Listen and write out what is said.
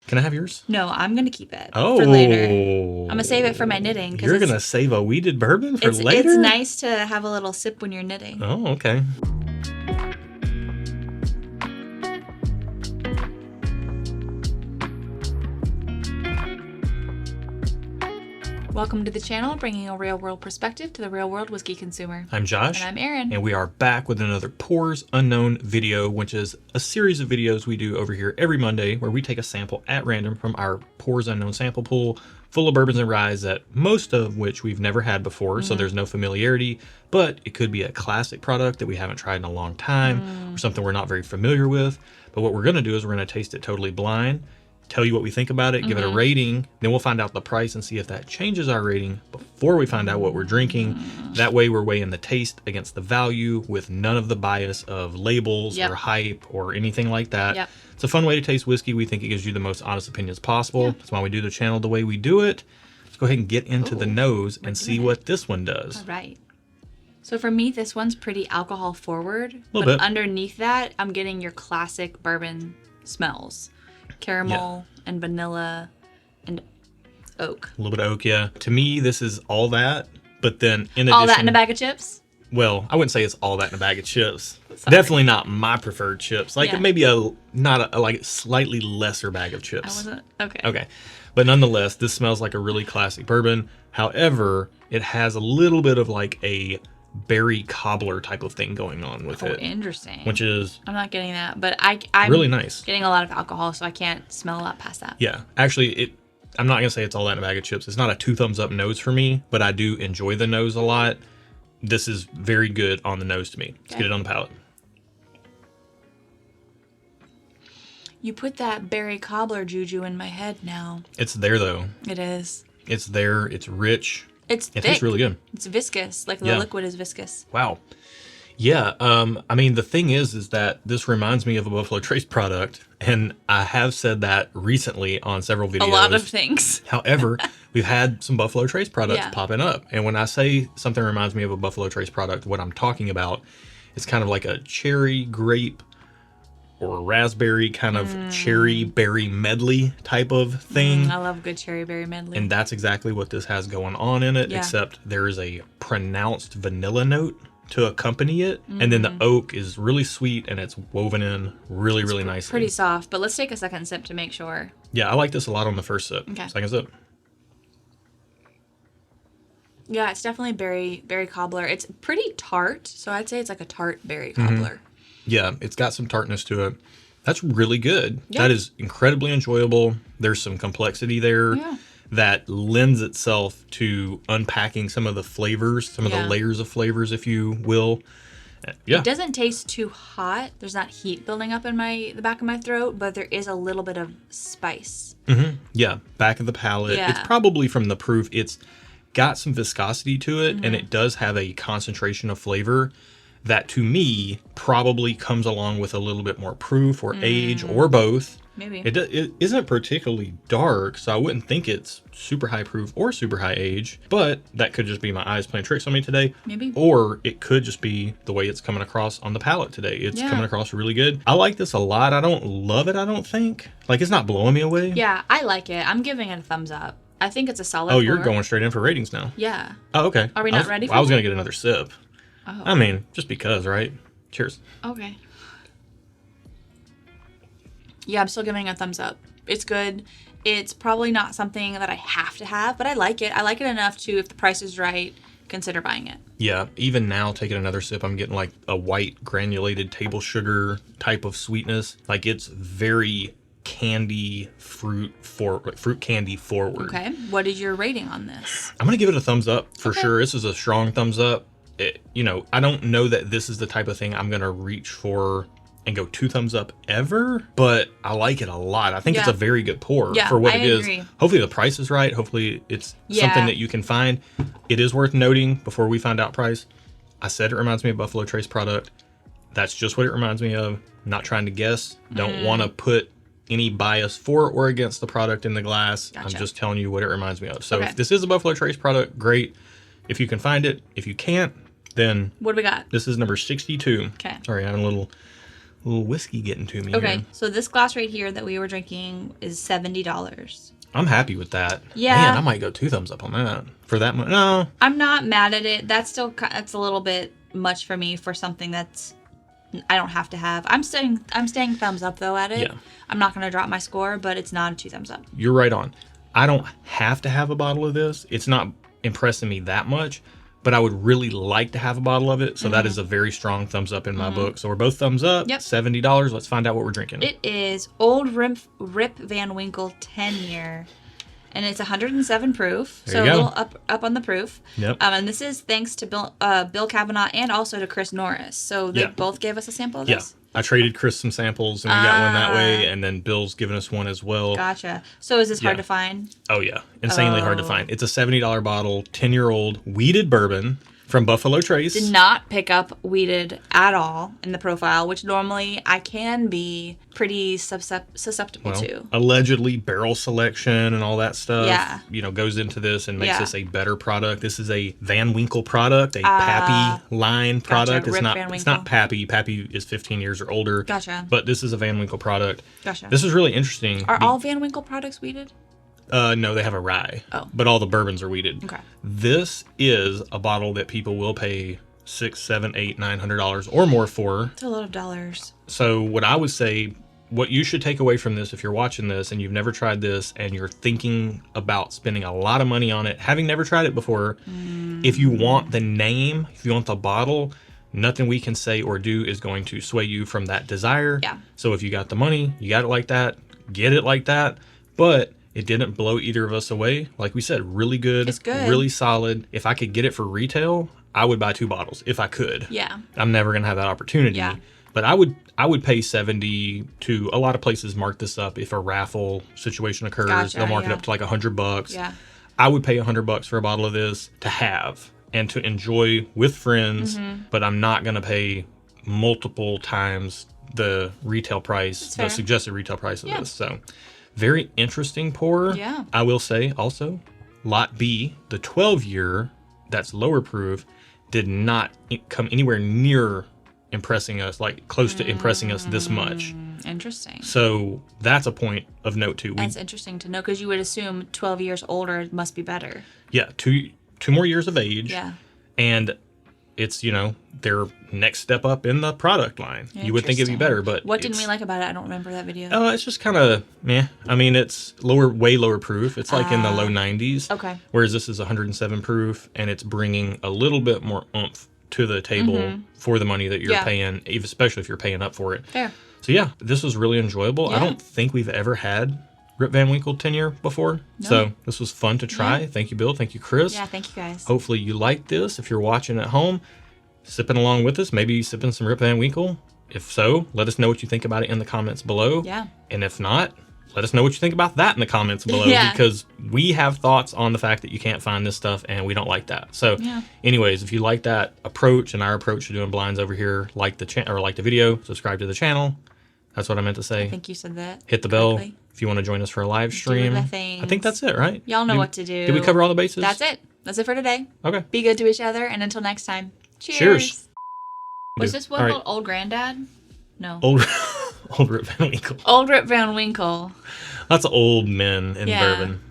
Can I have yours? No, I'm going to keep it Oh. for later. I'm going to save it for my knitting. You're going to save a weeded bourbon for later? It's nice to have a little sip when you're knitting. Oh, okay. Welcome to the channel, bringing a real-world perspective to the real-world whiskey consumer. I'm Josh. And I'm Erin. And we are back with another Pours Unknown video, which is a series of videos we do over here every Monday where we take a sample at random from our Pours Unknown sample pool full of bourbons and ryes that most of which we've never had before, so there's no familiarity, but it could be a classic product that we haven't tried in a long time or something we're not very familiar with. But what we're going to do is we're going to taste it totally blind, tell you what we think about it, give it a rating, then we'll find out the price and see if that changes our rating before we find out what we're drinking. That way we're weighing the taste against the value with none of the bias of labels or hype or anything like that. It's a fun way to taste whiskey. We think it gives you the most honest opinions possible. That's why we do the channel the way we do it. Let's go ahead and get into the nose and see what this one does. All right. So for me, this one's pretty alcohol forward. A little bit. Underneath that, I'm getting your classic bourbon smells. Caramel and vanilla and oak. A little bit of oak, yeah. To me, this is all that, but then in addition... All that in a bag of chips? Well, I wouldn't say it's all that in a bag of chips. Sorry. Definitely not my preferred chips. Like maybe like slightly lesser bag of chips. I wasn't... Okay. Okay. But nonetheless, this smells like a really classic bourbon. However, it has a little bit of like a berry cobbler type of thing going on with it. Oh, interesting. Which is... I'm not getting that, but I'm really nice. Getting a lot of alcohol, so I can't smell a lot past that. Yeah. Actually, I'm not going to say it's all that in a bag of chips. It's not a 2 thumbs up nose for me, but I do enjoy the nose a lot. This is very good on the nose to me. Let's get it on the palate. You put that berry cobbler juju in my head now. It's there, though. It is. It's there. It's rich. It's thick. It tastes really good. It's viscous. Like the liquid is viscous. Wow. Yeah. I mean, the thing is that this reminds me of a Buffalo Trace product, and I have said that recently on several videos. A lot of things. However, we've had some Buffalo Trace products popping up, and when I say something reminds me of a Buffalo Trace product, what I'm talking about is kind of like a cherry grape or raspberry kind of cherry berry medley type of thing. I love good cherry berry medley. And that's exactly what this has going on in it, except there is a pronounced vanilla note to accompany it. And then the oak is really sweet and it's woven in really, really nicely. Pretty soft, but let's take a second sip to make sure. Yeah, I like this a lot on the first sip. Okay. Second sip. Yeah, it's definitely berry cobbler. It's pretty tart, so I'd say it's like a tart berry cobbler. Yeah, it's got some tartness to it. That's really good. Yeah. That is incredibly enjoyable. There's some complexity there that lends itself to unpacking some of the flavors, some of the layers of flavors, if you will. Yeah. It doesn't taste too hot. There's not heat building up in the back of my throat, but there is a little bit of spice. Yeah, back of the palate. Yeah. It's probably from the proof. It's got some viscosity to it, and it does have a concentration of flavor that to me probably comes along with a little bit more proof or age or both. Maybe. It isn't particularly dark, so I wouldn't think it's super high proof or super high age, but that could just be my eyes playing tricks on me today. Maybe. Or it could just be the way it's coming across on the palate today. It's coming across really good. I like this a lot. I don't love it, I don't think. Like, it's not blowing me away. Yeah, I like it. I'm giving it a thumbs up. I think it's a solid Oh, you're pour. going straight in for ratings now. Yeah. Oh, okay. Are we not ready for I was that? going to get another sip. Oh. I mean, just because, right? Cheers. Okay. Yeah, I'm still giving it a thumbs up. It's good. It's probably not something that I have to have, but I like it. I like it enough to, if the price is right, consider buying it. Yeah, even now, taking another sip, I'm getting like a white granulated table sugar type of sweetness. Like, it's very candy fruit candy forward. Okay. What is your rating on this? I'm going to give it a thumbs up for sure. This is a strong thumbs up. I don't know that this is the type of thing I'm going to reach for and go 2 thumbs up ever, but I like it a lot. I think it's a very good pour for what it is. Hopefully the price is right. Hopefully it's something that you can find. It is worth noting before we find out price. I said it reminds me of Buffalo Trace product. That's just what it reminds me of. Not trying to guess. Don't want to put any bias for or against the product in the glass. Gotcha. I'm just telling you what it reminds me of. So if this is a Buffalo Trace product, great. If you can find it. If you can't, then what do we got? This is number 62. Okay. Sorry, I had a little little whiskey getting to me. Okay, here. so this glass right here that we were drinking is $70. I'm happy with that. Yeah. Man, I might go 2 thumbs up on that. For that much. No. I'm not mad at it. That's still, it's a little bit much for me for something that's I don't have to have. I'm staying thumbs up though at it. Yeah. I'm not gonna drop my score, but it's not a 2 thumbs up. You're right on. I don't have to have a bottle of this. It's not impressing me that much, but I would really like to have a bottle of it. So that is a very strong thumbs up in my book. So we're both thumbs up. Yep. $70. Let's find out what we're drinking. It is Old Rip Van Winkle 10-year. And it's 107 proof, There so you a go. little up on the proof. Yep. And this is thanks to Bill Kavanaugh and also to Chris Norris. So they Yeah. both gave us a sample of Yeah. this? I traded Chris some samples and we got one that way. And then Bill's given us one as well. Gotcha. So is this hard Yeah. to find? Oh, yeah. Insanely hard to find. It's a $70 bottle, 10-year-old weeded bourbon from Buffalo Trace. Did not pick up weeded at all in the profile, which normally I can be pretty susceptible to. Allegedly barrel selection and all that stuff, Yeah. goes into this and makes Yeah. this a better product. This is a Van Winkle product, a Pappy line product. Rip Van It's Winkle. not Pappy. Pappy is 15 years or older. Gotcha. But this is a Van Winkle product. Gotcha. This is really interesting. Are all Van Winkle products weeded? No, they have a rye. Oh. But all the bourbons are weeded. Okay. This is a bottle that people will pay $600, $700, $800, $900 or more for. It's a lot of dollars. So what I would say, what you should take away from this, if you're watching this and you've never tried this and you're thinking about spending a lot of money on it, having never tried it before, if you want the name, if you want the bottle, nothing we can say or do is going to sway you from that desire. Yeah. So if you got the money, you got it like that, get it like that. But it didn't blow either of us away. Like we said, really good, It's good. really solid. If I could get it for retail, I would buy 2 bottles if I could. Yeah. I'm never gonna have that opportunity. Yeah. But I would pay 70 to a lot of places mark this up if a raffle situation occurs. Gotcha, They'll mark it yeah. up to like $100. Yeah. I would pay $100 for a bottle of this to have and to enjoy with friends, but I'm not gonna pay multiple times the retail price, fair. the suggested retail price of Yeah. this. So very interesting pour. Yeah. I will say also, Lot B, the 12-year, that's lower proof, did not come anywhere near impressing us, like close to impressing us this much. Interesting. So that's a point of note too. That's interesting to know because you would assume 12 years older it must be better. Yeah, two more years of age. Yeah. And it's, their next step up in the product line. You would think it'd be Interesting. better, but What didn't we like about it? I don't remember that video. It's just kind of meh. I mean, it's way lower proof. It's like in the low 90s. Okay. Whereas this is 107 proof, and it's bringing a little bit more oomph to the table for the money that you're Yeah. paying, especially if you're paying up for it. Fair. So yeah, this was really enjoyable. I Yeah. don't think we've ever had Rip Van Winkle 10-year before. No. So this was fun to try. Yeah. Thank you, Bill. Thank you, Chris. Yeah, thank you guys. Hopefully you like this. If you're watching at home, sipping along with us, maybe sipping some Rip Van Winkle. If so, let us know what you think about it in the comments below. Yeah. And if not, let us know what you think about that in the comments below. Yeah. Because we have thoughts on the fact that you can't find this stuff and we don't like that. So Yeah. anyways, if you like that approach and our approach to doing blinds over here, like the video, subscribe to the channel. That's what I meant to say. I think you said that. Hit the bell correctly. if you want to join us for a live stream. the I things. think that's it, right? Y'all know Did- what to do. Did we cover all the bases? That's it. That's it for today. Okay. Be good to each other, and until next time. Cheers. Cheers. Was this one All right. called Old Granddad? No. Old Rip Van Winkle. Old Rip Van Winkle. Lots of old men in Yeah. bourbon.